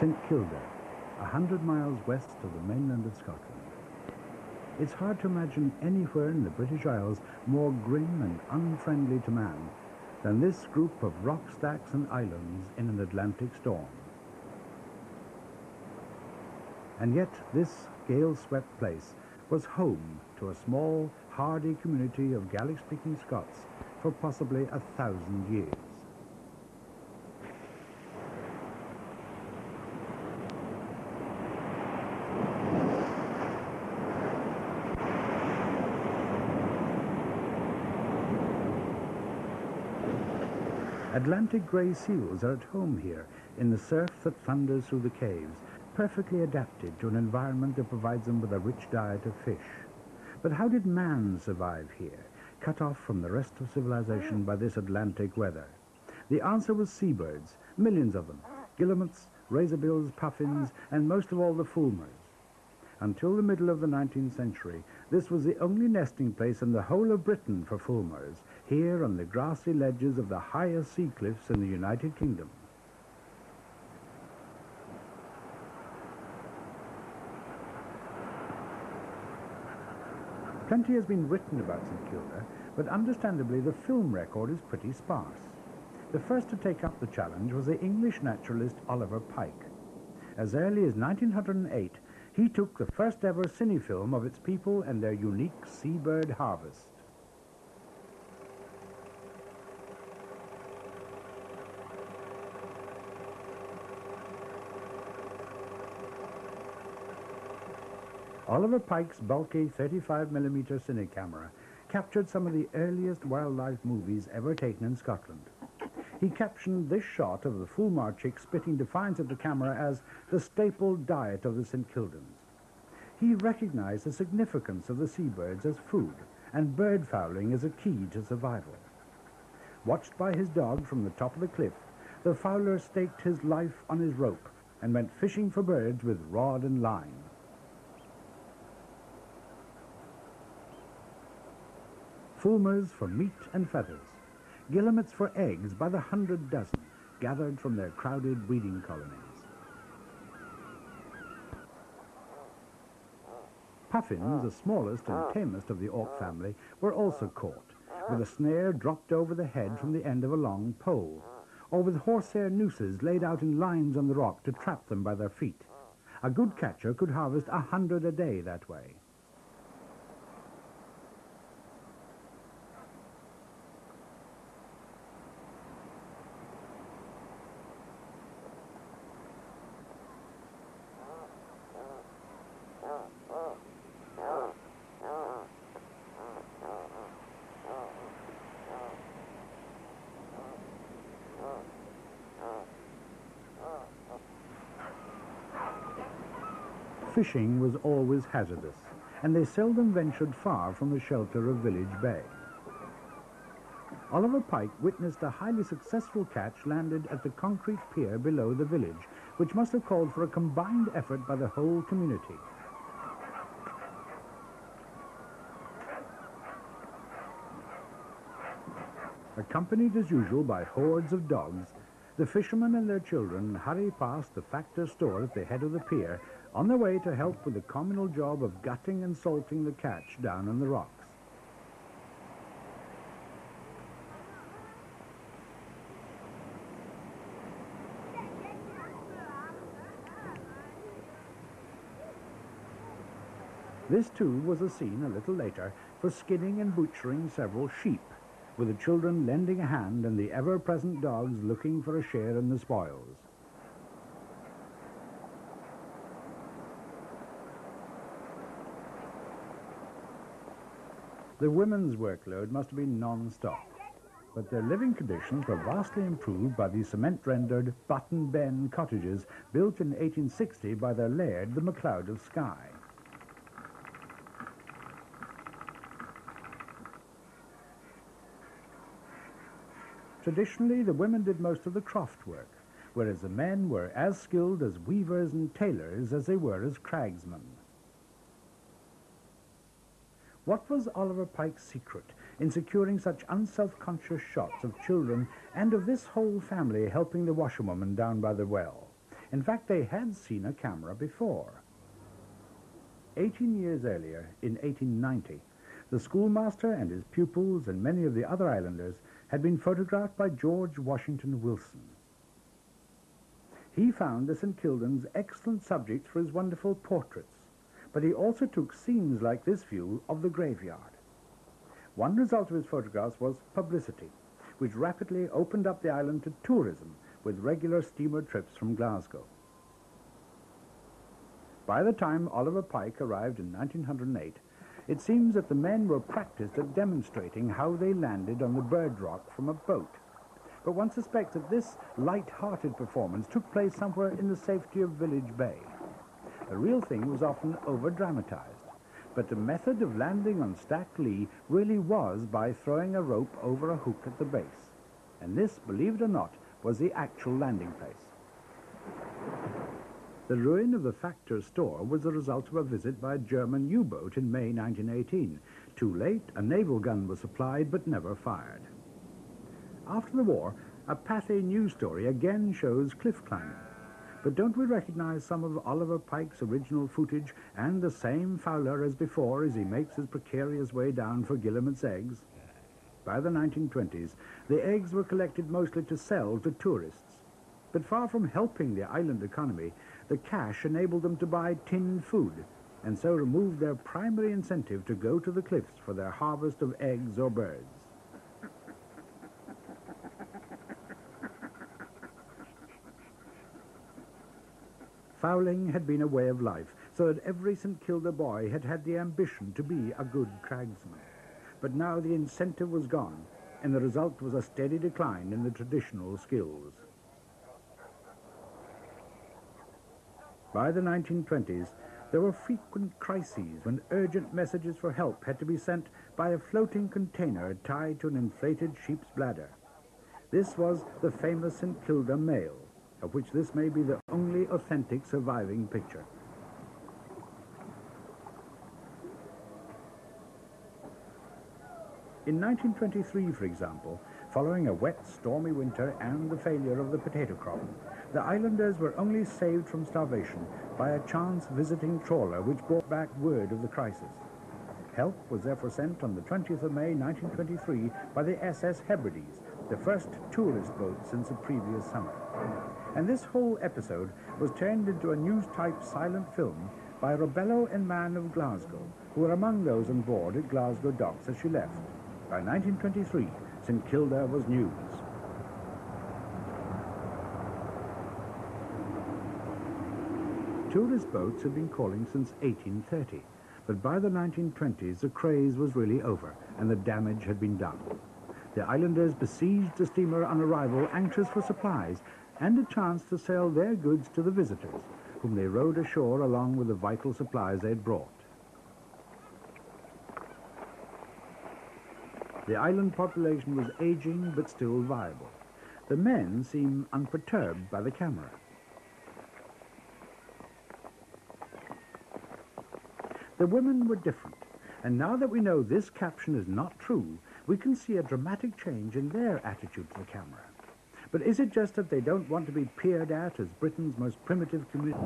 St Kilda, 100 miles west of the mainland of Scotland. It's hard to imagine anywhere in the British Isles more grim and unfriendly to man than this group of rock stacks and islands in an Atlantic storm. And yet this gale-swept place was home to a small, hardy community of Gaelic-speaking Scots for possibly 1,000 years. Atlantic grey seals are at home here in the surf that thunders through the caves, perfectly adapted to an environment that provides them with a rich diet of fish. But how did man survive here, cut off from the rest of civilization by this Atlantic weather? The answer was seabirds, millions of them, guillemots, razorbills, puffins, and most of all the fulmars. Until the middle of the 19th century, this was the only nesting place in the whole of Britain for fulmars, here on the grassy ledges of the highest sea cliffs in the United Kingdom. Plenty has been written about St Kilda, but understandably the film record is pretty sparse. The first to take up the challenge was the English naturalist Oliver Pike. As early as 1908, he took the first ever cinefilm of its people and their unique seabird harvest. Oliver Pike's bulky 35mm cine camera captured some of the earliest wildlife movies ever taken in Scotland. He captioned this shot of the fulmar chick spitting defiance at the camera as the staple diet of the St Kildans. He recognized the significance of the seabirds as food and bird fowling as a key to survival. Watched by his dog from the top of the cliff, the fowler staked his life on his rope and went fishing for birds with rod and line. Fulmars for meat and feathers, guillemots for eggs by the 100 dozen, gathered from their crowded breeding colonies. Puffins, the smallest and tamest of the auk family, were also caught, with a snare dropped over the head from the end of a long pole, or with horsehair nooses laid out in lines on the rock to trap them by their feet. A good catcher could harvest 100 a day that way. Fishing was always hazardous, and they seldom ventured far from the shelter of Village Bay. Oliver Pike witnessed a highly successful catch landed at the concrete pier below the village, which must have called for a combined effort by the whole community. Accompanied as usual by hordes of dogs, the fishermen and their children hurry past the factor's store at the head of the pier on their way to help with the communal job of gutting and salting the catch down on the rocks. This too was a scene a little later for skinning and butchering several sheep, with the children lending a hand and the ever-present dogs looking for a share in the spoils. The women's workload must have been non-stop, but their living conditions were vastly improved by the cement-rendered Button Ben cottages built in 1860 by their laird, the MacLeod of Skye. Traditionally, the women did most of the croft work, whereas the men were as skilled as weavers and tailors as they were as cragsmen. What was Oliver Pike's secret in securing such unself-conscious shots of children and of this whole family helping the washerwoman down by the well? In fact, they had seen a camera before. 18 years earlier, in 1890, the schoolmaster and his pupils and many of the other islanders had been photographed by George Washington Wilson. He found the St. Kildans excellent subjects for his wonderful portraits, but he also took scenes like this view of the graveyard. One result of his photographs was publicity, which rapidly opened up the island to tourism with regular steamer trips from Glasgow. By the time Oliver Pike arrived in 1908, it seems that the men were practiced at demonstrating how they landed on the bird rock from a boat. But one suspects that this light-hearted performance took place somewhere in the safety of Village Bay. The real thing was often over-dramatized, but the method of landing on Stack Lee really was by throwing a rope over a hook at the base. And this, believe it or not, was the actual landing place. The ruin of the Factor's store was the result of a visit by a German U-boat in May 1918. Too late, a naval gun was supplied but never fired. After the war, a Pathé news story again shows cliff climbing. But don't we recognize some of Oliver Pike's original footage and the same Fowler as before as he makes his precarious way down for Guillemet's eggs? By the 1920s, the eggs were collected mostly to sell to tourists. But far from helping the island economy, the cash enabled them to buy tinned food, and so removed their primary incentive to go to the cliffs for their harvest of eggs or birds. Fowling had been a way of life, so that every St. Kilda boy had had the ambition to be a good cragsman. But now the incentive was gone, and the result was a steady decline in the traditional skills. By the 1920s, there were frequent crises when urgent messages for help had to be sent by a floating container tied to an inflated sheep's bladder. This was the famous St. Kilda Mail, of which this may be the only authentic surviving picture. In 1923, for example, following a wet, stormy winter and the failure of the potato crop, the islanders were only saved from starvation by a chance visiting trawler which brought back word of the crisis. Help was therefore sent on the 20th of May 1923 by the SS Hebrides, the first tourist boat since the previous summer. And this whole episode was turned into a news-type silent film by Robello and Mann of Glasgow, who were among those on board at Glasgow docks as she left. By 1923, St. Kilda was news. Tourist boats had been calling since 1830, but by the 1920s the craze was really over and the damage had been done. The islanders besieged the steamer on arrival, anxious for supplies and a chance to sell their goods to the visitors, whom they rowed ashore along with the vital supplies they had brought. The island population was aging but still viable. The men seem unperturbed by the camera. The women were different, and now that we know this caption is not true, we can see a dramatic change in their attitude to the camera. But is it just that they don't want to be peered at as Britain's most primitive community?